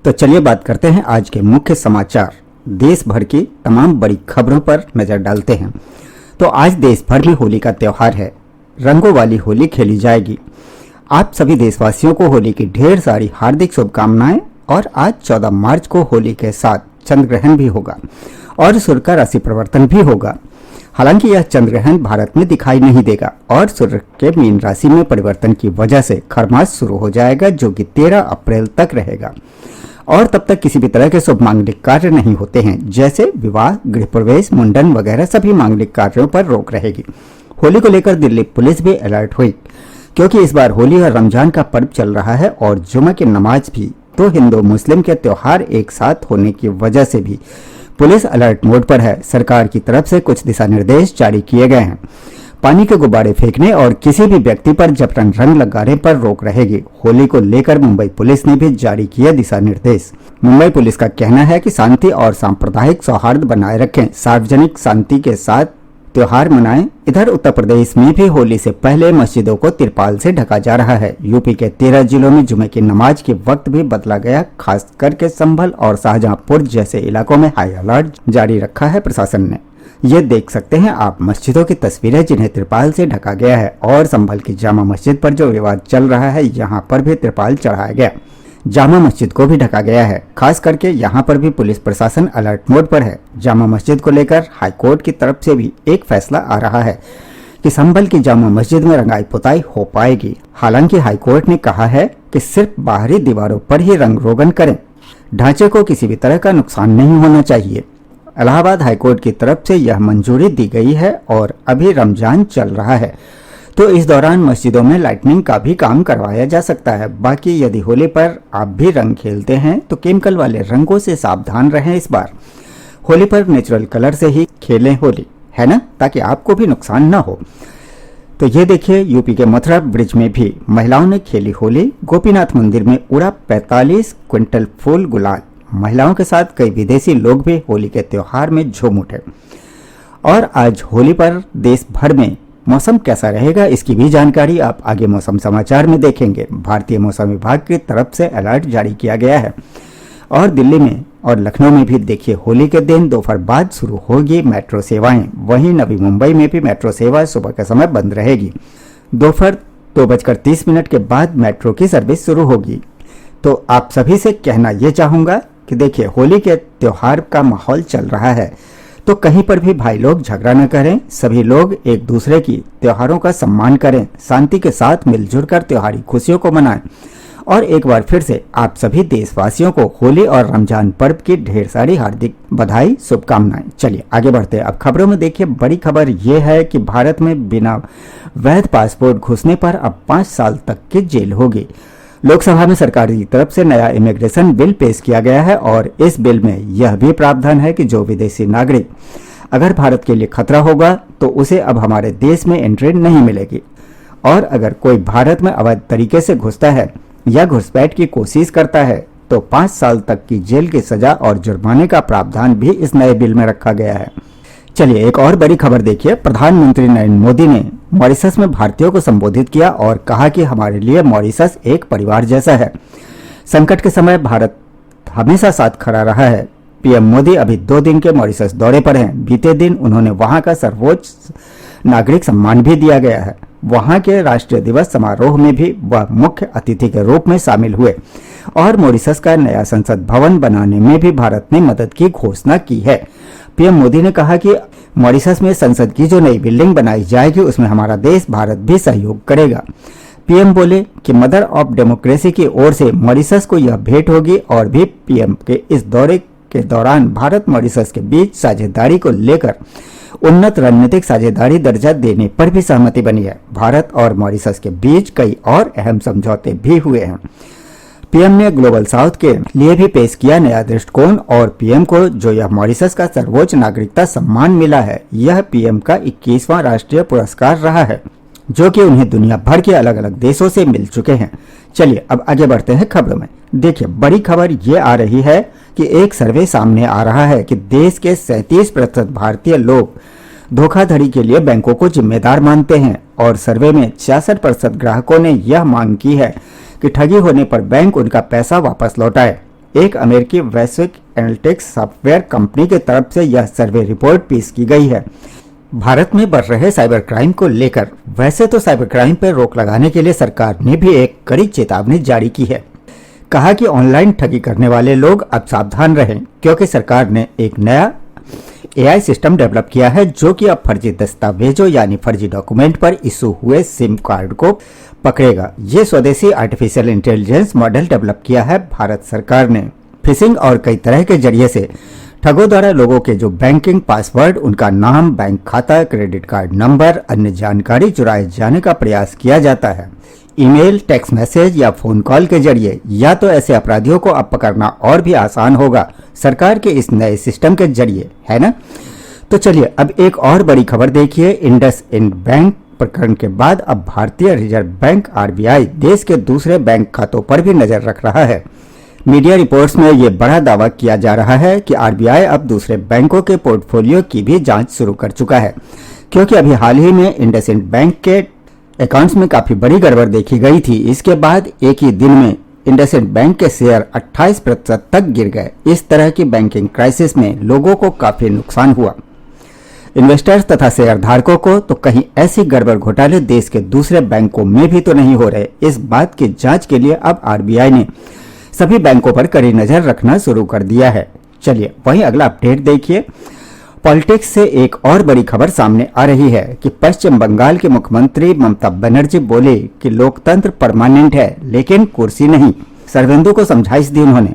तो चलिए बात करते हैं आज के मुख्य समाचार। देश भर की तमाम बड़ी खबरों पर नजर डालते हैं। तो आज देश भर में होली का त्यौहार है। रंगों वाली होली खेली जाएगी। आप सभी देशवासियों को होली की ढेर सारी हार्दिक शुभकामनाएं। और आज 14 मार्च को होली के साथ चंद्र ग्रहण भी होगा और सूर्य का राशि परिवर्तन भी होगा। हालांकि यह चंद्र ग्रहण भारत में दिखाई नहीं देगा और सूर्य के मीन राशि में परिवर्तन की वजह से खरमास शुरू हो जाएगा, जो कि 13 अप्रैल तक रहेगा। और तब तक किसी भी तरह के शुभ मांगलिक कार्य नहीं होते हैं, जैसे विवाह, गृह प्रवेश, मुंडन वगैरह सभी मांगलिक कार्यों पर रोक रहेगी। होली को लेकर दिल्ली पुलिस भी अलर्ट हुई, क्योंकि इस बार होली और रमजान का पर्व चल रहा है और जुमा की नमाज भी। तो हिंदू मुस्लिम के त्योहार एक साथ होने की वजह से भी पुलिस अलर्ट मोड पर है। सरकार की तरफ से कुछ दिशा निर्देश जारी किए गए हैं। पानी के गुब्बारे फेंकने और किसी भी व्यक्ति पर जबरन रंग लगाने पर रोक रहेगी। होली को लेकर मुंबई पुलिस ने भी जारी किया दिशा निर्देश। मुंबई पुलिस का कहना है कि शांति और सांप्रदायिक सौहार्द बनाए रखें, सार्वजनिक शांति के साथ त्योहार मनाएं। इधर उत्तर प्रदेश में भी होली से पहले मस्जिदों को तिरपाल से ढका जा रहा है। यूपी के 13 जिलों में जुमे की नमाज के वक्त भी बदला गया। खास करके संभल और शाहजहांपुर जैसे इलाकों में हाई अलर्ट जारी रखा है प्रशासन ने। ये देख सकते हैं आप मस्जिदों की तस्वीरें जिन्हें तिरपाल से ढका गया है। और संभल की जामा मस्जिद पर जो विवाद चल रहा है, यहाँ पर भी तिरपाल चढ़ाया गया। जामा मस्जिद को भी ढका गया है। खास करके यहाँ पर भी पुलिस प्रशासन अलर्ट मोड पर है। जामा मस्जिद को लेकर हाईकोर्ट की तरफ से भी एक फैसला आ रहा है कि संभल की जामा मस्जिद में रंगाई पुताई हो पाएगी। हालांकि हाईकोर्ट ने कहा है कि सिर्फ बाहरी दीवारों पर ही रंग रोगन करें, ढांचे को किसी भी तरह का नुकसान नहीं होना चाहिए। इलाहाबाद हाईकोर्ट की तरफ से यह मंजूरी दी गई है और अभी रमजान चल रहा है, तो इस दौरान मस्जिदों में लाइटनिंग का भी काम करवाया जा सकता है। बाकी यदि होली पर आप भी रंग खेलते हैं तो केमिकल वाले रंगों से सावधान रहें। इस बार होली पर नेचुरल कलर से ही खेलें होली, है ना, ताकि आपको भी नुकसान ना हो। तो ये देखिए, यूपी के मथुरा ब्रिज में भी महिलाओं ने खेली होली। गोपीनाथ मंदिर में उड़ा 45 क्विंटल फूल गुलाल। महिलाओं के साथ कई विदेशी लोग भी होली के त्योहार में झूम उठे। और आज होली पर देश भर में मौसम कैसा रहेगा, इसकी भी जानकारी आप आगे मौसम समाचार में देखेंगे। भारतीय मौसम विभाग की तरफ से अलर्ट जारी किया गया है। और दिल्ली में और लखनऊ में भी देखिए, होली के दिन दोपहर बाद शुरू होगी मेट्रो सेवाएं। वहीं नवी मुंबई में भी मेट्रो सेवा सुबह के समय बंद रहेगी। दोपहर 2:30 के बाद मेट्रो की सर्विस शुरू होगी। तो आप सभी से कहना ये चाहूँगा कि देखिए, होली के त्यौहार का माहौल चल रहा है, तो कहीं पर भी भाई लोग झगड़ा न करें। सभी लोग एक दूसरे की त्योहारों का सम्मान करें, शांति के साथ मिलजुल कर त्योहारी खुशियों को मनाएं। और एक बार फिर से आप सभी देशवासियों को होली और रमजान पर्व की ढेर सारी हार्दिक बधाई, शुभकामनाएं। चलिए आगे बढ़ते हैं। अब खबरों में देखिए, बड़ी खबर यह है कि भारत में बिना वैध पासपोर्ट घुसने पर अब 5 साल तक की जेल होगी। लोकसभा में सरकार की तरफ से नया इमिग्रेशन बिल पेश किया गया है और इस बिल में यह भी प्रावधान है कि जो विदेशी नागरिक अगर भारत के लिए खतरा होगा तो उसे अब हमारे देश में एंट्री नहीं मिलेगी। और अगर कोई भारत में अवैध तरीके से घुसता है या घुसपैठ की कोशिश करता है तो 5 साल तक की जेल की सजा और जुर्माने का प्रावधान भी इस नए बिल में रखा गया है। चलिए एक और बड़ी खबर देखिए, प्रधानमंत्री नरेंद्र मोदी ने मॉरिशस में भारतीयों को संबोधित किया और कहा कि हमारे लिए मॉरिशस एक परिवार जैसा है। संकट के समय भारत हमेशा साथ खड़ा रहा है। पीएम मोदी अभी 2 दिन के मॉरिशस दौरे पर हैं। बीते दिन उन्होंने वहां का सर्वोच्च नागरिक सम्मान भी दिया गया है। वहां के राष्ट्रीय दिवस समारोह में भी वह मुख्य अतिथि के रूप में शामिल हुए और मॉरिशस का नया संसद भवन बनाने में भी भारत ने मदद की घोषणा की है। पीएम मोदी ने कहा कि मॉरिशस में संसद की जो नई बिल्डिंग बनाई जाएगी उसमें हमारा देश भारत भी सहयोग करेगा। पीएम बोले कि मदर ऑफ डेमोक्रेसी की ओर से मॉरिशस को यह भेंट होगी। और भी पीएम के इस दौरे के दौरान भारत मॉरिशस के बीच साझेदारी को लेकर उन्नत रणनीतिक साझेदारी दर्जा देने पर भी सहमति बनी है। भारत और मॉरिशस के बीच कई और अहम समझौते भी हुए हैं। पीएम ने ग्लोबल साउथ के लिए भी पेश किया नया दृष्टिकोण और पीएम को जो यह मॉरिशस का सर्वोच्च नागरिकता सम्मान मिला है, यह पीएम का 21वां राष्ट्रीय पुरस्कार रहा है, जो कि उन्हें दुनिया भर के अलग अलग देशों से मिल चुके हैं। चलिए अब आगे बढ़ते हैं खबरों में। देखिए, बड़ी खबर ये आ रही है कि एक सर्वे सामने आ रहा है कि देश के 37% भारतीय लोग धोखाधड़ी के लिए बैंकों को जिम्मेदार मानते हैं और सर्वे में 66% ग्राहकों ने यह मांग की है कि ठगी होने पर बैंक उनका पैसा वापस लौटाए। एक अमेरिकी वैश्विक एनालिटिक्स सॉफ्टवेयर कंपनी की तरफ से यह सर्वे रिपोर्ट पेश की गई है। भारत में बढ़ रहे साइबर क्राइम को लेकर वैसे तो साइबर क्राइम पर रोक लगाने के लिए सरकार ने भी एक कड़ी चेतावनी जारी की है। कहा कि ऑनलाइन ठगी करने वाले लोग अब सावधान रहें, क्योंकि सरकार ने एक नया एआई सिस्टम डेवलप किया है जो कि अब फर्जी दस्तावेजों यानी फर्जी डॉक्यूमेंट पर इशू हुए सिम कार्ड को पकड़ेगा। ये स्वदेशी आर्टिफिशियल इंटेलिजेंस मॉडल डेवलप किया है भारत सरकार ने। फिशिंग और कई तरह के जरिए से ठगों द्वारा लोगों के जो बैंकिंग पासवर्ड, उनका नाम, बैंक खाता, क्रेडिट कार्ड नंबर, अन्य जानकारी चुराए जाने का प्रयास किया जाता है। ईमेल, टेक्स्ट मैसेज या फोन कॉल के जरिए या तो ऐसे अपराधियों को अब पकड़ना और भी आसान होगा सरकार के इस नए सिस्टम के जरिए, है ना। तो चलिए अब एक और बड़ी खबर देखिए। इंडसइंड बैंक प्रकरण के बाद अब भारतीय रिजर्व बैंक आरबीआई देश के दूसरे बैंक खातों पर भी नजर रख रहा है। मीडिया रिपोर्ट्स में ये बड़ा दावा किया जा रहा है कि आरबीआई अब दूसरे बैंकों के पोर्टफोलियो की भी जांच शुरू कर चुका है, क्योंकि अभी हाल ही में इंडसइंड बैंक के अकाउंट्स में काफी बड़ी गड़बड़ देखी गई थी। इसके बाद एक ही दिन में इंडसइंड बैंक के शेयर 28% तक गिर गए। इस तरह की बैंकिंग क्राइसिस में लोगों को काफी नुकसान हुआ, इन्वेस्टर्स तथा शेयर धारकों को। तो कहीं ऐसी गड़बड़ घोटाले देश के दूसरे बैंकों में भी तो नहीं हो रहे। इस बात की जांच के लिए अब आरबीआई ने सभी बैंकों पर कड़ी नजर रखना शुरू कर दिया है। चलिए वहीं अगला अपडेट देखिए। पॉलिटिक्स से एक और बड़ी खबर सामने आ रही है कि पश्चिम बंगाल के मुख्यमंत्री ममता बनर्जी बोले कि लोकतंत्र परमानेंट है लेकिन कुर्सी नहीं। शरवेंदु को समझाइश दी उन्होंने।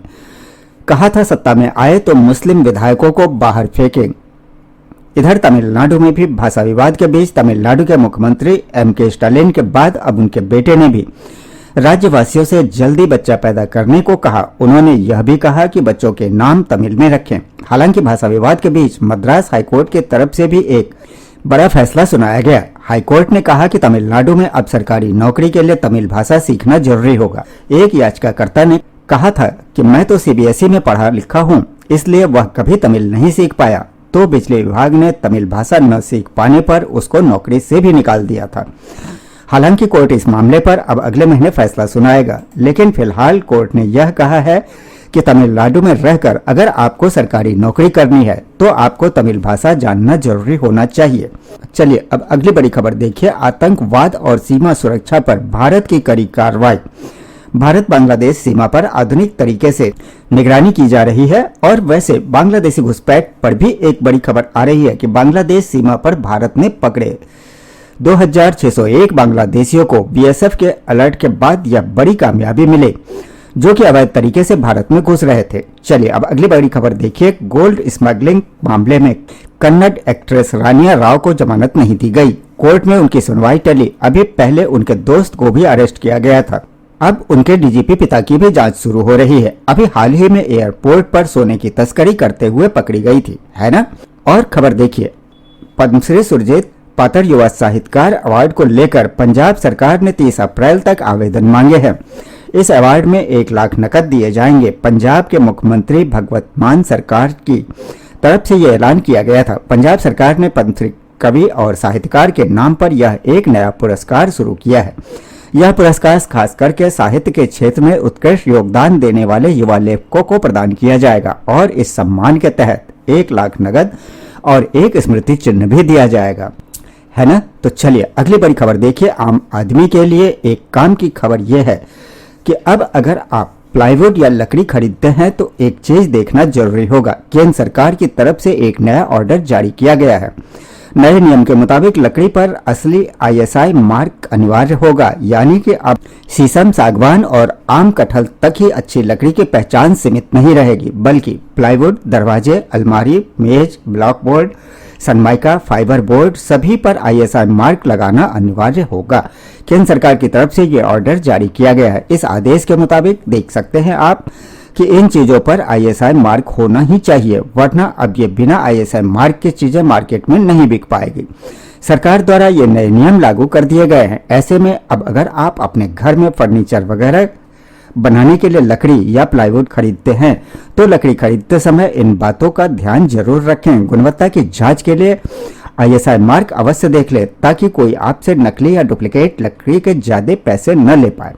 कहा था सत्ता में आए तो मुस्लिम विधायकों को बाहर फेंकें। इधर तमिलनाडु में भी भाषा विवाद के बीच तमिलनाडु के मुख्यमंत्री एम.के. स्टालिन के बाद अब उनके बेटे ने भी राज्यवासियों से जल्दी बच्चा पैदा करने को कहा। उन्होंने यह भी कहा कि बच्चों के नाम तमिल में रखें। हालांकि भाषा विवाद के बीच मद्रास हाईकोर्ट की तरफ से भी एक बड़ा फैसला सुनाया गया। हाईकोर्ट ने कहा कि तमिलनाडु में अब सरकारी नौकरी के लिए तमिल भाषा सीखना जरूरी होगा। एक याचिकाकर्ता ने कहा था कि मैं तो सीबीएसई में पढ़ा लिखा हूँ, इसलिए वह कभी तमिल नहीं सीख पाया, तो बिजली विभाग ने तमिल भाषा न सीख पाने पर उसको नौकरी से भी निकाल दिया था। हालांकि कोर्ट इस मामले पर अब अगले महीने फैसला सुनाएगा, लेकिन फिलहाल कोर्ट ने यह कहा है कि तमिलनाडु में रहकर अगर आपको सरकारी नौकरी करनी है तो आपको तमिल भाषा जानना जरूरी होना चाहिए। चलिए अब अगली बड़ी खबर देखिए। आतंकवाद और सीमा सुरक्षा पर भारत की कड़ी कार्रवाई। भारत बांग्लादेश सीमा पर आधुनिक तरीके से निगरानी की जा रही है। और वैसे बांग्लादेशी घुसपैठ पर भी एक बड़ी खबर आ रही है कि बांग्लादेश सीमा पर भारत ने पकड़े 2601 बांग्लादेशियों को। बीएसएफ के अलर्ट के बाद यह बड़ी कामयाबी मिली, जो कि अवैध तरीके से भारत में घुस रहे थे। चलिए अब अगली बड़ी खबर देखिए। गोल्ड स्मगलिंग मामले में कन्नड़ एक्ट्रेस रानिया राव को जमानत नहीं दी गई। कोर्ट में उनकी सुनवाई टली। अभी पहले उनके दोस्त को भी अरेस्ट किया गया था। अब उनके डीजीपी पिता की भी जांच शुरू हो रही है। अभी हाल ही में एयरपोर्ट पर सोने की तस्करी करते हुए पकड़ी गई थी, है ना। और खबर देखिए। पद्मश्री सुरजीत पातर युवा साहित्यकार अवार्ड को लेकर पंजाब सरकार ने 30 अप्रैल तक आवेदन मांगे हैं। इस अवार्ड में 1 लाख नकद दिए जाएंगे। पंजाब के मुख्यमंत्री भगवत मान सरकार की तरफ से यह ऐलान किया गया था। पंजाब सरकार ने पद्मश्री कवि और साहित्यकार के नाम पर यह एक नया पुरस्कार शुरू किया है। यह पुरस्कार खास करके साहित्य के क्षेत्र में उत्कृष्ट योगदान देने वाले युवा लेखकों को प्रदान किया जाएगा और इस सम्मान के तहत 1 लाख नकद और एक स्मृति चिन्ह भी दिया जाएगा, है ना। तो चलिए अगली बड़ी खबर देखिए। आम आदमी के लिए एक काम की खबर यह है कि अब अगर आप प्लाईवुड या लकड़ी खरीदते हैं तो एक चीज देखना जरूरी होगा। केंद्र सरकार की तरफ से एक नया ऑर्डर जारी किया गया है। नए नियम के मुताबिक लकड़ी पर असली आईएसआई मार्क अनिवार्य होगा, यानी कि अब शीशम, सागवान और आम कटहल तक ही अच्छी लकड़ी की पहचान सीमित नहीं रहेगी, बल्कि प्लाईवुड, दरवाजे, अलमारी, मेज, ब्लॉकबोर्ड, सनमाइका, फाइबर बोर्ड सभी पर आईएसआई मार्क लगाना अनिवार्य होगा। केंद्र सरकार की तरफ से ये ऑर्डर जारी किया गया है। इस आदेश के मुताबिक देख सकते हैं आप कि इन चीजों पर आईएसआई मार्क होना ही चाहिए, वरना अब ये बिना आईएसआई मार्क की चीजें मार्केट में नहीं बिक पाएगी। सरकार द्वारा ये नए नियम लागू कर दिए गए हैं। ऐसे में अब अगर आप अपने घर में फर्नीचर वगैरह बनाने के लिए लकड़ी या प्लाईवुड खरीदते हैं तो लकड़ी खरीदते समय इन बातों का ध्यान जरूर रखें। गुणवत्ता की जांच के लिए आईएसआई मार्क अवश्य देख ले, ताकि कोई आपसे नकली या डुप्लीकेट लकड़ी के ज्यादा पैसे न ले पाए,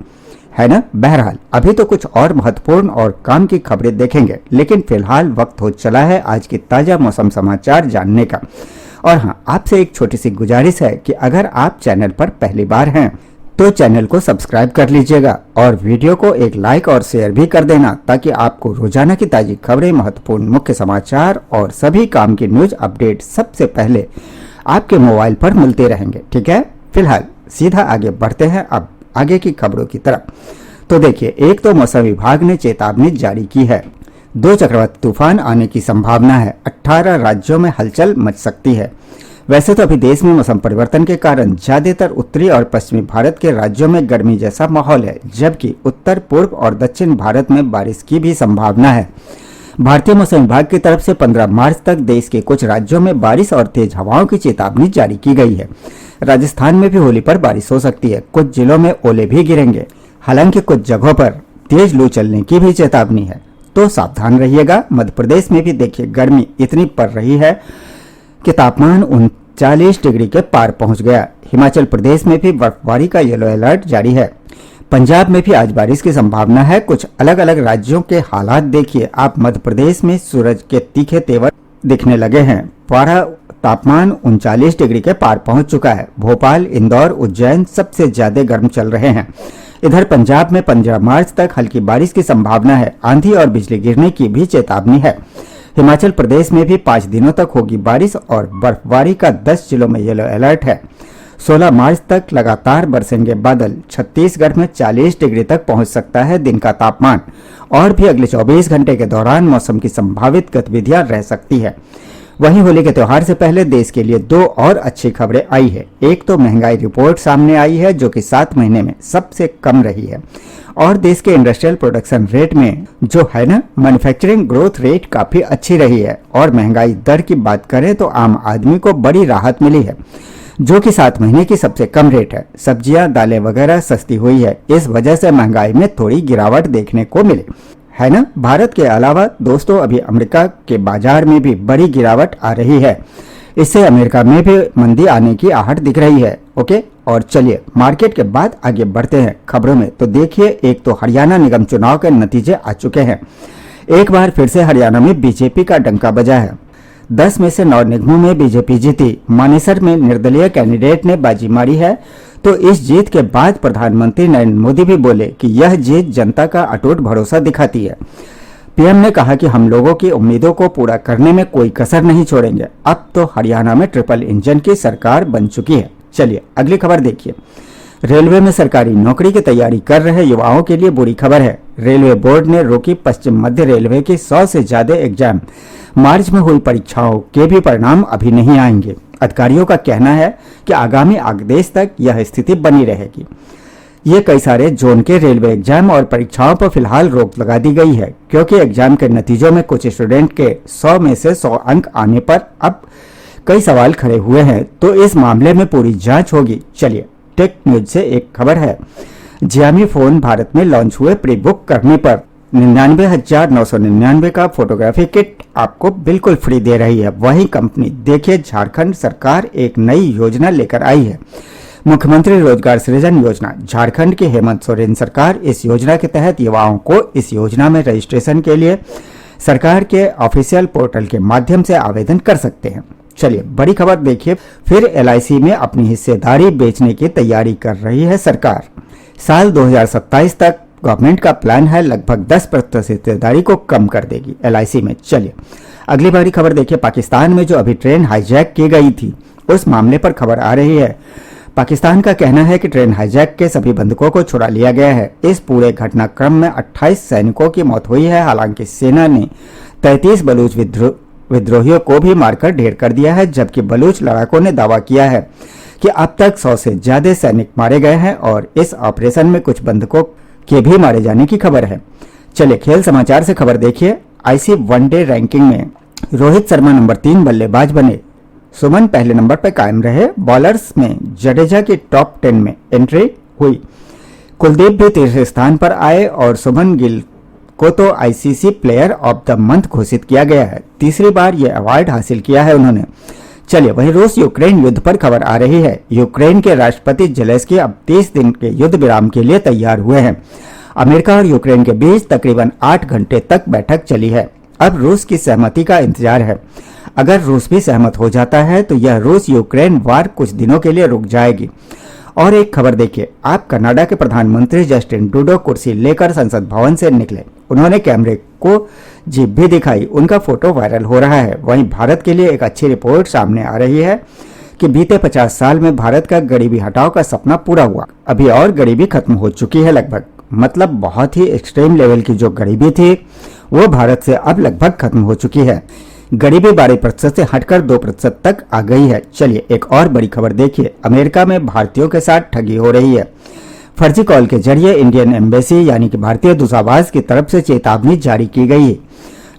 है ना। बहरहाल अभी तो कुछ और महत्वपूर्ण और काम की खबरें देखेंगे, लेकिन फिलहाल वक्त हो चला है आज की ताजा मौसम समाचार जानने का। और हाँ, आपसे एक छोटी सी गुजारिश है कि अगर आप चैनल पर पहली बार हैं तो चैनल को सब्सक्राइब कर लीजिएगा और वीडियो को एक लाइक और शेयर भी कर देना, ताकि आपको रोजाना की ताजी खबरें, महत्वपूर्ण मुख्य समाचार और सभी काम की न्यूज अपडेट सबसे पहले आपके मोबाइल पर मिलते रहेंगे। ठीक है, फिलहाल सीधा आगे बढ़ते हैं अब आगे की खबरों की तरफ। तो देखिए, एक तो मौसम विभाग ने चेतावनी जारी की है, 2 चक्रवाती तूफान आने की संभावना है, 18 राज्यों में हलचल मच सकती है। वैसे तो अभी देश में मौसम परिवर्तन के कारण ज्यादातर उत्तरी और पश्चिमी भारत के राज्यों में गर्मी जैसा माहौल है, जबकि उत्तर पूर्व और दक्षिण भारत में बारिश की भी संभावना है। भारतीय मौसम विभाग की तरफ से 15 मार्च तक देश के कुछ राज्यों में बारिश और तेज हवाओं की चेतावनी जारी की गई है। राजस्थान में भी होली पर बारिश हो सकती है, कुछ जिलों में ओले भी गिरेंगे। हालांकि कुछ जगहों पर तेज लू चलने की भी चेतावनी है, तो सावधान रहिएगा। मध्य प्रदेश में भी देखिए गर्मी इतनी पड़ रही है कि तापमान 39 डिग्री के पार पहुंच गया। हिमाचल प्रदेश में भी बर्फबारी का येलो अलर्ट जारी है। पंजाब में भी आज बारिश की संभावना है। कुछ अलग अलग राज्यों के हालात देखिए आप। मध्य प्रदेश में सूरज के तीखे तेवर दिखने लगे हैं। पारा तापमान 39 डिग्री के पार पहुंच चुका है। भोपाल, इंदौर, उज्जैन सबसे ज्यादा गर्म चल रहे हैं। इधर पंजाब में 15 मार्च तक हल्की बारिश की संभावना है। आंधी और बिजली गिरने की भी चेतावनी है। हिमाचल प्रदेश में भी 5 दिनों तक होगी बारिश और बर्फबारी का 10 जिलों में येलो अलर्ट है। 16 मार्च तक लगातार बरसेंगे बादल। छत्तीसगढ़ में 40 डिग्री तक पहुंच सकता है दिन का तापमान। और भी अगले 24 घंटे के दौरान मौसम की संभावित गतिविधियां रह सकती है। वहीं होली के त्योहार से पहले देश के लिए 2 और अच्छी खबरें आई है। एक तो महंगाई रिपोर्ट सामने आई है, जो कि 7 महीने में सबसे कम रही है। और देश के इंडस्ट्रियल प्रोडक्शन रेट में जो है ना, मैन्युफैक्चरिंग ग्रोथ रेट काफी अच्छी रही है। और महंगाई दर की बात करें तो आम आदमी को बड़ी राहत मिली है, जो कि 7 महीने की सबसे कम रेट है। सब्जियां, दालें वगैरह सस्ती हुई है। इस वजह से महंगाई में थोड़ी गिरावट देखने को मिली है ना। भारत के अलावा दोस्तों अभी अमेरिका के बाजार में भी बड़ी गिरावट आ रही है। इससे अमेरिका में भी मंदी आने की आहट दिख रही है। ओके, और चलिए मार्केट के बाद आगे बढ़ते हैं खबरों में। तो देखिए, एक तो हरियाणा निगम चुनाव के नतीजे आ चुके हैं। एक बार फिर से हरियाणा में बीजेपी का डंका बजा है। 10 में से 9 निगमों में बीजेपी जीती। मानेसर में निर्दलीय कैंडिडेट ने बाजी मारी है। तो इस जीत के बाद प्रधानमंत्री नरेंद्र मोदी भी बोले कि यह जीत जनता का अटूट भरोसा दिखाती है। पीएम ने कहा कि हम लोगों की उम्मीदों को पूरा करने में कोई कसर नहीं छोड़ेंगे। अब तो हरियाणा में ट्रिपल इंजन की सरकार बन चुकी है। चलिए अगली खबर देखिए। रेलवे में सरकारी नौकरी की तैयारी कर रहे युवाओं के लिए बुरी खबर है। रेलवे बोर्ड ने रोकी पश्चिम मध्य रेलवे के 100 से ज्यादा एग्जाम। मार्च में हुई परीक्षाओं के भी परिणाम अभी नहीं आएंगे। अधिकारियों का कहना है कि आगामी आदेश तक यह स्थिति बनी रहेगी। ये कई सारे जोन के रेलवे एग्जाम और परीक्षाओं पर फिलहाल रोक लगा दी गई है, क्योंकि एग्जाम के नतीजों में कुछ स्टूडेंट के 100 में से 100 अंक आने पर अब कई सवाल खड़े हुए हैं। तो इस मामले में पूरी जांच होगी। चलिए टेक न्यूज से एक खबर है। Xiaomi फोन भारत में लॉन्च हुए प्री बुक करने पर 99,999 का फोटोग्राफी किट आपको बिल्कुल फ्री दे रही है। वही कंपनी देखिए, झारखंड सरकार एक नई योजना लेकर आई है। मुख्यमंत्री रोजगार सृजन योजना। झारखंड की हेमंत सोरेन सरकार इस योजना के तहत युवाओं को इस योजना में रजिस्ट्रेशन के लिए सरकार के ऑफिशियल पोर्टल के माध्यम से आवेदन कर सकते हैं। चलिए बड़ी खबर देखिए। फिर LIC में अपनी हिस्सेदारी बेचने की तैयारी कर रही है सरकार। साल 2027 तक गवर्नमेंट का प्लान है लगभग 10% हिस्सेदारी को कम कर देगी LIC में। चलिए अगली बड़ी खबर देखिए। पाकिस्तान में जो अभी ट्रेन हाईजैक की गई थी, उस मामले पर खबर आ रही है। पाकिस्तान का कहना है कि ट्रेन हाईजैक के सभी बंधकों को छुड़ा लिया गया है। इस पूरे घटनाक्रम में 28 सैनिकों की मौत हुई है। हालांकि सेना ने 33 बलूच विद्रोहियों को भी मारकर ढेर कर दिया है, जबकि बलूच लड़ाकों ने दावा किया है कि अब तक 100 से ज्यादा सैनिक मारे गए हैं और इस ऑपरेशन में कुछ बंधकों के भी मारे जाने की खबर है। चलिए खेल समाचार से खबर देखिए। ICC वनडे रैंकिंग में रोहित शर्मा नंबर 3 बल्लेबाज बने। सुमन पहले नंबर पर कायम रहे। बॉलर्स में जडेजा की टॉप 10 में एंट्री हुई। कुलदीप भी तीसरे स्थान पर आए और सुमन गिल को तो ICC player of the month घोषित किया गया है। तीसरी बार यह अवार्ड हासिल किया है उन्होंने। चलिए वहीं रूस यूक्रेन युद्ध पर खबर आ रही है। यूक्रेन के राष्ट्रपति जेलेंस्की अब 30 दिन के युद्ध विराम के लिए तैयार हुए हैं। अमेरिका और यूक्रेन के बीच तकरीबन 8 घंटे तक बैठक चली है। अब रूस की सहमति का इंतजार है। अगर रूस भी सहमत हो जाता है तो यह रूस यूक्रेन वार कुछ दिनों के लिए रुक जाएगी। और एक खबर देखिए, आप कनाडा के प्रधानमंत्री जस्टिन ट्रूडो कुर्सी लेकर संसद भवन से निकले। उन्होंने कैमरे को जीप भी दिखाई। उनका फोटो वायरल हो रहा है। वहीं भारत के लिए एक अच्छी रिपोर्ट सामने आ रही है कि बीते 50 साल में भारत का गरीबी हटाओ का सपना पूरा हुआ। अभी और गरीबी खत्म हो चुकी है लगभग, मतलब बहुत ही एक्सट्रीम लेवल की जो गरीबी थी वो भारत से अब लगभग खत्म हो चुकी है। गरीबी 12% से हटकर 2% तक आ गई है। चलिए एक और बड़ी खबर देखिए, अमेरिका में भारतीयों के साथ ठगी हो रही है। फर्जी कॉल के जरिए इंडियन एम्बेसी यानी कि भारतीय दूतावास की तरफ से चेतावनी जारी की गई है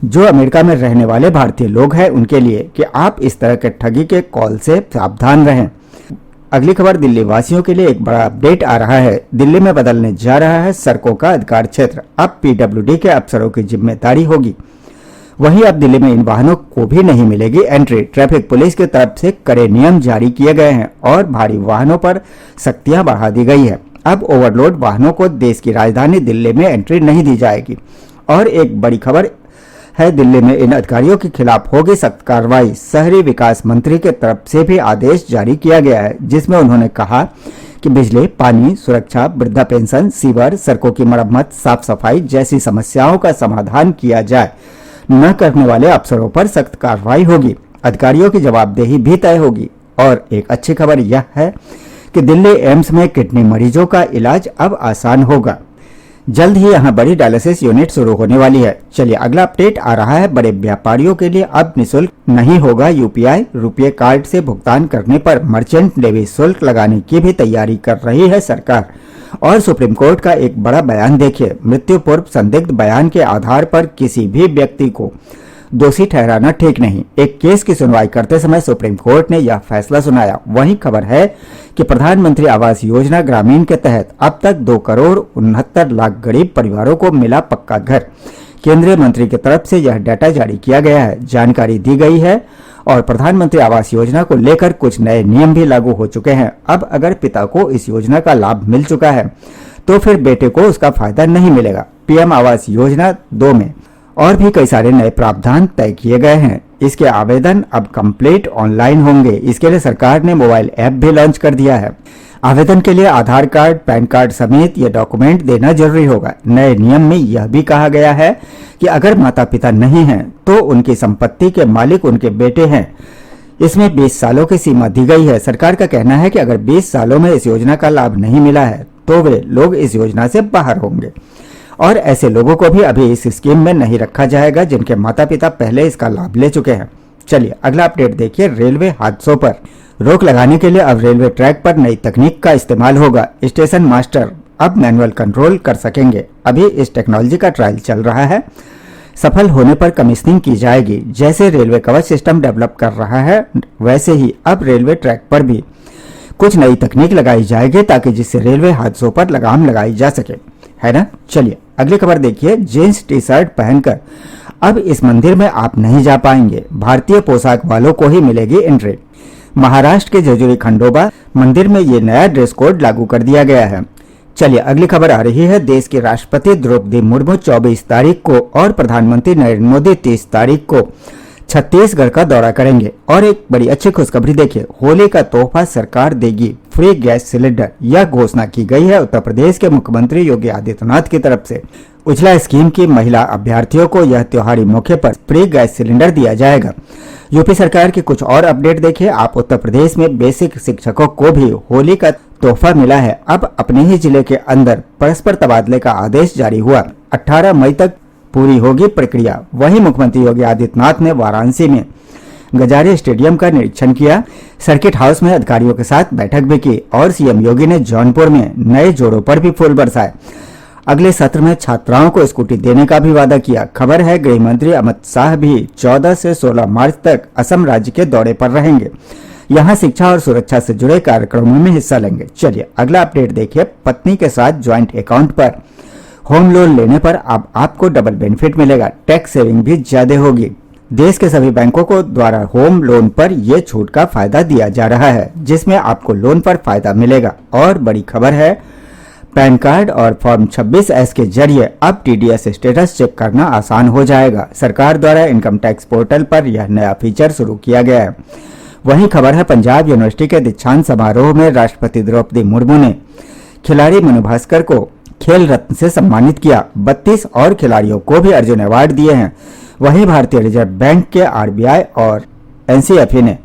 जो अमेरिका में रहने वाले भारतीय लोग हैं उनके लिए कि आप इस तरह के ठगी के कॉल से सावधान रहें। अगली खबर दिल्ली वासियों के लिए एक बड़ा अपडेट आ रहा है। दिल्ली में बदलने जा रहा है सड़कों का अधिकार क्षेत्र। अब पीडब्ल्यूडी के अफसरों की जिम्मेदारी होगी। वहीं अब दिल्ली में इन वाहनों को भी नहीं मिलेगी एंट्री। ट्रैफिक पुलिस की तरफ से कड़े नियम जारी किए गए हैं और भारी वाहनों पर सख्तियां बढ़ा दी गई है। अब ओवरलोड वाहनों को देश की राजधानी दिल्ली में एंट्री नहीं दी जाएगी। और एक बड़ी खबर है, दिल्ली में इन अधिकारियों के खिलाफ होगी सख्त कार्रवाई। शहरी विकास मंत्री के तरफ से भी आदेश जारी किया गया है जिसमें उन्होंने कहा कि बिजली, पानी, सुरक्षा, वृद्धा पेंशन, सीवर, सड़कों की मरम्मत, साफ सफाई जैसी समस्याओं का समाधान किया जाए। न करने वाले अफसरों पर सख्त कार्रवाई होगी। अधिकारियों की जवाबदेही भी तय होगी। और एक अच्छी खबर यह है कि दिल्ली एम्स में किडनी मरीजों का इलाज अब आसान होगा। जल्द ही यहां बड़ी डायलिसिस यूनिट शुरू होने वाली है। चलिए अगला अपडेट आ रहा है, बड़े व्यापारियों के लिए अब निःशुल्क नहीं होगा यूपीआई। रुपये कार्ड से भुगतान करने पर मर्चेंट लेवी शुल्क लगाने की भी तैयारी कर रही है सरकार। और सुप्रीम कोर्ट का एक बड़ा बयान देखिए, मृत्यु पूर्व संदिग्ध बयान के आधार पर किसी भी व्यक्ति को दोषी ठहराना ठीक नहीं। एक केस की सुनवाई करते समय सुप्रीम कोर्ट ने यह फैसला सुनाया। वहीं खबर है कि प्रधानमंत्री आवास योजना ग्रामीण के तहत अब तक 2,69,00,000 गरीब परिवारों को मिला पक्का घर। केंद्रीय मंत्री की तरफ से यह डाटा जारी किया गया है, जानकारी दी गई है। और प्रधानमंत्री आवास योजना को लेकर कुछ नए नियम भी लागू हो चुके हैं। अब अगर पिता को इस योजना का लाभ मिल चुका है तो फिर बेटे को उसका फायदा नहीं मिलेगा। पीएम आवास योजना 2 में और भी कई सारे नए प्रावधान तय किए गए हैं। इसके आवेदन अब कंप्लीट ऑनलाइन होंगे। इसके लिए सरकार ने मोबाइल ऐप भी लॉन्च कर दिया है। आवेदन के लिए आधार कार्ड, पैन कार्ड समेत ये डॉक्यूमेंट देना जरूरी होगा। नए नियम में यह भी कहा गया है कि अगर माता पिता नहीं हैं तो उनकी संपत्ति के मालिक उनके बेटे हैं। इसमें 20 सालों की सीमा दी गई है। सरकार का कहना है कि अगर 20 सालों में इस योजना का लाभ नहीं मिला है तो वे लोग इस योजना से बाहर होंगे। और ऐसे लोगों को भी अभी इस स्कीम में नहीं रखा जाएगा जिनके माता पिता पहले इसका लाभ ले चुके हैं। चलिए अगला अपडेट देखिए, रेलवे हादसों पर रोक लगाने के लिए अब रेलवे ट्रैक पर नई तकनीक का इस्तेमाल होगा। स्टेशन मास्टर अब मैनुअल कंट्रोल कर सकेंगे। अभी इस टेक्नोलॉजी का ट्रायल चल रहा है। सफल होने पर कमीशनिंग की जाएगी। जैसे रेलवे कवच सिस्टम डेवलप कर रहा है वैसे ही अब रेलवे ट्रैक पर भी कुछ नई तकनीक लगाई जाएगी ताकि जिससे रेलवे हादसों पर लगाम लगाई जा सके, है ना। चलिए अगली खबर देखिए, जींस टी शर्ट पहनकर अब इस मंदिर में आप नहीं जा पाएंगे। भारतीय पोशाक वालों को ही मिलेगी एंट्री। महाराष्ट्र के जेजुरी खंडोबा मंदिर में ये नया ड्रेस कोड लागू कर दिया गया है। चलिए अगली खबर आ रही है, देश के राष्ट्रपति द्रौपदी मुर्मू 24 तारीख को और प्रधानमंत्री नरेंद्र मोदी 30 तारीख को छत्तीसगढ़ का दौरा करेंगे। और एक बड़ी अच्छी खुशखबरी देखिए, होली का तोहफा सरकार देगी फ्री गैस सिलेंडर। यह घोषणा की गई है उत्तर प्रदेश के मुख्यमंत्री योगी आदित्यनाथ की तरफ से। उज्ज्वला स्कीम की महिला अभ्यर्थियों को यह त्योहारी मौके पर फ्री गैस सिलेंडर दिया जाएगा। यूपी सरकार की कुछ और अपडेट देखिए, आप उत्तर प्रदेश में बेसिक शिक्षकों को भी होली का तोहफा मिला है। अब अपने ही जिले के अंदर परस्पर तबादले का आदेश जारी हुआ। 18 मई तक पूरी होगी प्रक्रिया। वहीं मुख्यमंत्री योगी आदित्यनाथ ने वाराणसी में गजारे स्टेडियम का निरीक्षण किया, सर्किट हाउस में अधिकारियों के साथ बैठक भी की और सीएम योगी ने जौनपुर में नए जोड़ों पर भी फूल बरसाए। अगले सत्र में छात्राओं को स्कूटी देने का भी वादा किया। खबर है गृह मंत्री अमित शाह भी 14 से 16 मार्च तक असम राज्य के दौरे पर रहेंगे। यहां शिक्षा और सुरक्षा से जुड़े कार्यक्रमों में हिस्सा लेंगे। चलिए अगला अपडेट देखिए, पत्नी के साथ ज्वाइंट अकाउंट पर होम लोन लेने पर अब आपको डबल बेनिफिट मिलेगा, टैक्स सेविंग भी ज्यादा होगी। देश के सभी बैंकों को द्वारा होम लोन पर यह छूट का फायदा दिया जा रहा है, जिसमें आपको लोन पर फायदा मिलेगा। और बड़ी खबर है, पैन कार्ड और फॉर्म 26S के जरिए अब TDS स्टेटस चेक करना आसान हो जाएगा। सरकार द्वारा इनकम टैक्स पोर्टल पर यह नया फीचर शुरू किया गया है। वहीं खबर है, पंजाब यूनिवर्सिटी के दीक्षांत समारोह में राष्ट्रपति द्रौपदी मुर्मू ने खिलाड़ी मनु भास्कर को खेल रत्न से सम्मानित किया। 32 और खिलाड़ियों को भी अर्जुन अवार्ड दिए हैं। वहीं भारतीय रिजर्व बैंक के RBI और NCFE ने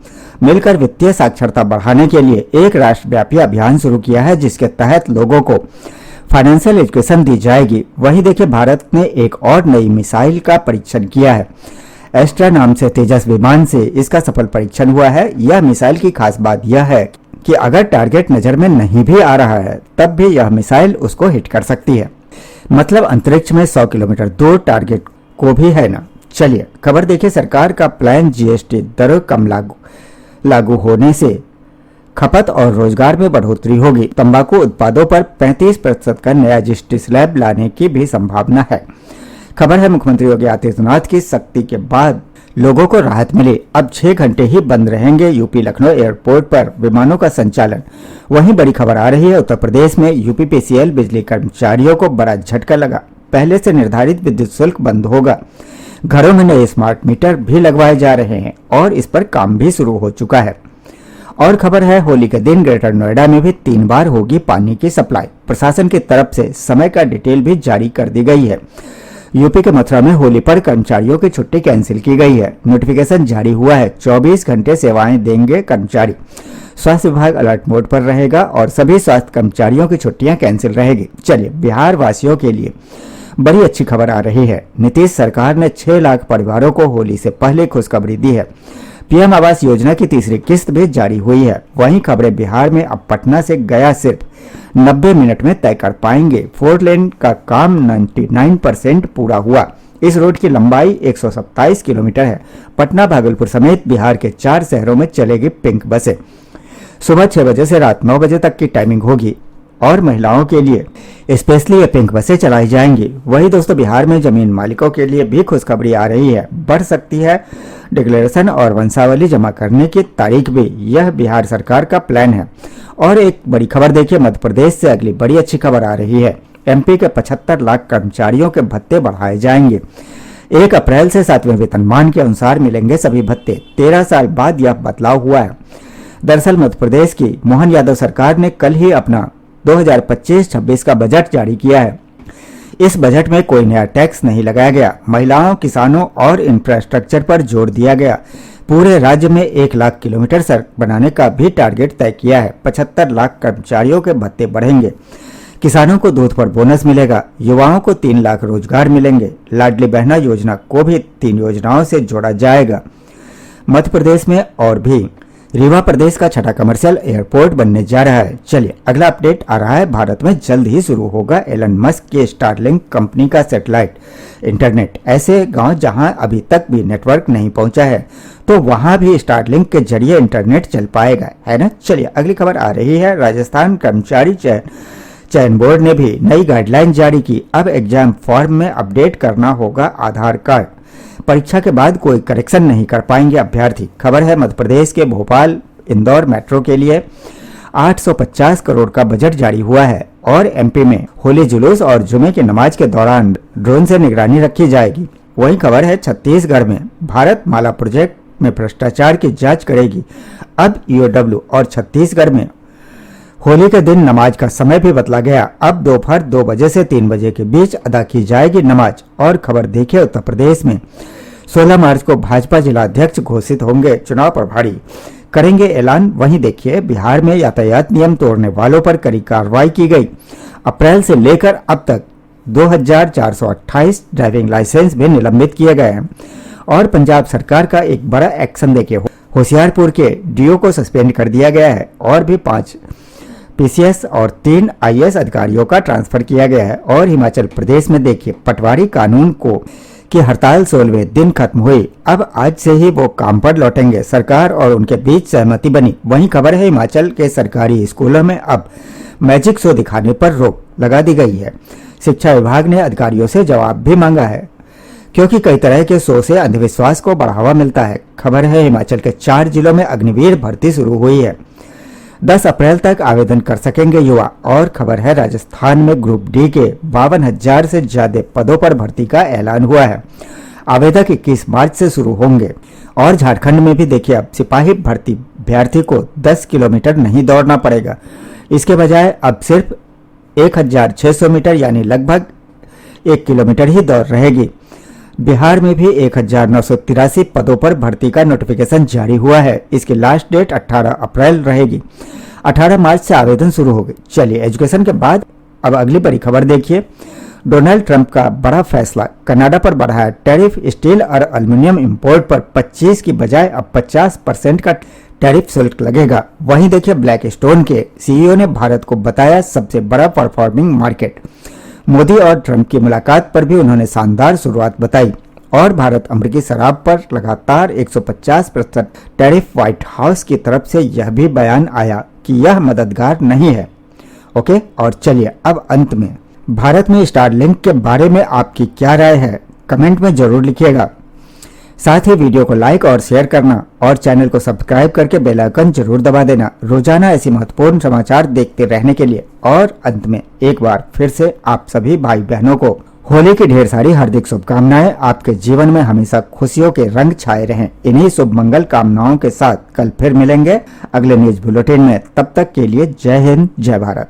मिलकर वित्तीय साक्षरता बढ़ाने के लिए एक राष्ट्रव्यापी अभियान शुरू किया है, जिसके तहत लोगों को फाइनेंशियल एजुकेशन दी जाएगी। वहीं देखिए, भारत ने एक और नई मिसाइल का परीक्षण किया है। एस्ट्रा नाम से तेजस विमान से इसका सफल परीक्षण हुआ है। यह मिसाइल की खास बात यह है कि अगर टारगेट नजर में नहीं भी आ रहा है, तब भी यह मिसाइल उसको हिट कर सकती है। मतलब अंतरिक्ष में 100 किलोमीटर दूर टारगेट को भी है ना। चलिए खबर देखिए, सरकार का प्लान, GST दरों कम लागू होने से खपत और रोजगार में बढ़ोतरी होगी। तंबाकू उत्पादों पर 35% का नया GST स्लैब लाने की भी संभावना है। खबर है, मुख्यमंत्री योगी आदित्यनाथ की सख्ती के बाद लोगों को राहत मिली। अब 6 घंटे ही बंद रहेंगे यूपी लखनऊ एयरपोर्ट पर विमानों का संचालन। वहीं बड़ी खबर आ रही है, उत्तर प्रदेश में UPPCL बिजली कर्मचारियों को बड़ा झटका लगा। पहले से निर्धारित विद्युत शुल्क बंद होगा। घरों में नए स्मार्ट मीटर भी लगवाए जा रहे हैं और इस पर काम भी शुरू हो चुका है। और खबर है, होली के दिन ग्रेटर नोएडा में भी 3 बार होगी पानी की सप्लाई। प्रशासन की तरफ से समय का डिटेल भी जारी कर दी गई है। यूपी के मथुरा में होली पर कर्मचारियों की छुट्टी कैंसिल की गई है। नोटिफिकेशन जारी हुआ है। 24 घंटे सेवाएं देंगे कर्मचारी। स्वास्थ्य विभाग अलर्ट मोड पर रहेगा और सभी स्वास्थ्य कर्मचारियों की छुट्टियां कैंसिल रहेगी। चलिए, बिहार वासियों के लिए बड़ी अच्छी खबर आ रही है। नीतीश सरकार ने 6 लाख परिवारों को होली से पहले खुशखबरी दी है। PM आवास योजना की तीसरी किस्त भी जारी हुई है। वहीं खबरें, बिहार में अब पटना से गया सिर्फ 90 मिनट में तय कर पाएंगे। 4 लेन का काम 99% पूरा हुआ। इस रोड की लंबाई 127 किलोमीटर है। पटना, भागलपुर समेत बिहार के 4 शहरों में चलेगी पिंक बसें। सुबह 6 बजे से रात 9 बजे तक की टाइमिंग होगी और महिलाओं के लिए स्पेशली ये पिंक बसें चलाई जाएंगी। वही दोस्तों, बिहार में जमीन मालिकों के लिए भी खुशखबरी आ रही है। बढ़ सकती है डिक्लेरेशन और वंशावली जमा करने की तारीख भी। यह बिहार सरकार का प्लान है। और एक बड़ी खबर देखिए, मध्य प्रदेश से अगली बड़ी अच्छी खबर आ रही है। MP के 75 लाख कर्मचारियों के भत्ते बढ़ाए जाएंगे। 1 अप्रैल से 7वें वेतनमान के अनुसार मिलेंगे सभी भत्ते। 13 साल बाद यह बदलाव हुआ है। दरअसल मध्य प्रदेश की मोहन यादव सरकार ने कल ही अपना 2025-26 का बजट जारी किया है। इस बजट में कोई नया टैक्स नहीं लगाया गया। महिलाओं, किसानों और इंफ्रास्ट्रक्चर पर जोर दिया गया। पूरे राज्य में 1 लाख किलोमीटर सड़क बनाने का भी टारगेट तय किया है। 75 लाख कर्मचारियों के भत्ते बढ़ेंगे। किसानों को दूध पर बोनस मिलेगा। युवाओं को 3 लाख रोजगार मिलेंगे। लाडली बहना योजना को भी 3 योजनाओं से जोड़ा जाएगा। मध्य प्रदेश में और भी रीवा प्रदेश का 6ठा कमर्शियल एयरपोर्ट बनने जा रहा है। चलिए अगला अपडेट आ रहा है, भारत में जल्द ही शुरू होगा एलन मस्क के स्टारलिंक कंपनी का सैटेलाइट इंटरनेट। ऐसे गांव जहां अभी तक भी नेटवर्क नहीं पहुंचा है, तो वहां भी स्टारलिंक के जरिए इंटरनेट चल पाएगा, है ना। चलिए अगली खबर आ रही है, राजस्थान कर्मचारी चयन बोर्ड ने भी नई गाइडलाइन जारी की। अब एग्जाम फॉर्म में अपडेट करना होगा आधार कार्ड। परीक्षा के बाद कोई करेक्शन नहीं कर पाएंगे अभ्यर्थी। खबर है, मध्य प्रदेश के भोपाल इंदौर मेट्रो के लिए 850 करोड़ का बजट जारी हुआ है। और MP में होली जुलूस और जुमे की नमाज के दौरान ड्रोन से निगरानी रखी जाएगी। वही खबर है, छत्तीसगढ़ में भारत माला प्रोजेक्ट में भ्रष्टाचार की जांच करेगी अब EOW। और छत्तीसगढ़ में होली के दिन नमाज का समय भी बदला गया। अब दोपहर 2 बजे से 3 बजे के बीच अदा की जाएगी नमाज। और खबर देखिए, उत्तर प्रदेश में 16 मार्च को भाजपा जिला अध्यक्ष घोषित होंगे। चुनाव प्रभारी करेंगे ऐलान। वहीं देखिए, बिहार में यातायात नियम तोड़ने वालों पर कड़ी कार्रवाई की गई। अप्रैल से लेकर अब तक 2428 ड्राइविंग लाइसेंस भी निलंबित किए गए हैं। और पंजाब सरकार का एक बड़ा एक्शन देखिए, होशियारपुर के DO को सस्पेंड कर दिया गया है और भी 5 PCS और 3 IAS अधिकारियों का ट्रांसफर किया गया है। और हिमाचल प्रदेश में देखिए, पटवारी कानून को की हड़ताल 16वें दिन खत्म हुई। अब आज से ही वो काम पर लौटेंगे। सरकार और उनके बीच सहमति बनी। वहीं खबर है, हिमाचल के सरकारी स्कूलों में अब मैजिक शो दिखाने पर रोक लगा दी गई है। शिक्षा विभाग ने अधिकारियों से जवाब भी मांगा है। क्योंकि कई तरह के शो से अंधविश्वास को बढ़ावा मिलता है। खबर है हिमाचल के 4 जिलों में अग्निवीर भर्ती शुरू हुई है। 10 अप्रैल तक आवेदन कर सकेंगे युवा। और खबर है राजस्थान में ग्रुप डी के 52,000 से ज्यादा पदों पर भर्ती का ऐलान हुआ है। आवेदक 21 मार्च से शुरू होंगे। और झारखंड में भी देखिए, अब सिपाही भर्ती अभ्यर्थी को 10 किलोमीटर नहीं दौड़ना पड़ेगा। इसके बजाय अब सिर्फ 1,600 मीटर यानी लगभग 1 किलोमीटर ही दौड़ रहेगी। बिहार में भी 1,983 पदों पर भर्ती का नोटिफिकेशन जारी हुआ है। इसकी लास्ट डेट 18 अप्रैल रहेगी। 18 मार्च से आवेदन शुरू होगी। चलिए, एजुकेशन के बाद अब अगली बड़ी खबर देखिए। डोनाल्ड ट्रंप का बड़ा फैसला, कनाडा पर बढ़ाया टैरिफ। स्टील और एल्युमिनियम इंपोर्ट पर 25 की बजाय अब 50% का टैरिफ शुल्क लगेगा। वहीं देखिए, ब्लैक स्टोन के सीईओ ने भारत को बताया सबसे बड़ा परफॉर्मिंग मार्केट। मोदी और ट्रंप की मुलाकात पर भी उन्होंने शानदार शुरुआत बताई। और भारत अमेरिकी शराब पर लगातार 150% टैरिफ। व्हाइट हाउस की तरफ से यह भी बयान आया कि यह मददगार नहीं है। ओके, और चलिए अब अंत में भारत में स्टारलिंक के बारे में आपकी क्या राय है, कमेंट में जरूर लिखिएगा। साथ ही वीडियो को लाइक और शेयर करना और चैनल को सब्सक्राइब करके बेल आइकन जरूर दबा देना रोजाना ऐसी महत्वपूर्ण समाचार देखते रहने के लिए। और अंत में एक बार फिर से आप सभी भाई बहनों को होली की ढेर सारी हार्दिक शुभकामनाएं। आपके जीवन में हमेशा खुशियों के रंग छाए रहें। इन्हीं शुभ मंगल कामनाओं के साथ कल फिर मिलेंगे अगले न्यूज बुलेटिन में। तब तक के लिए जय हिंद, जय भारत।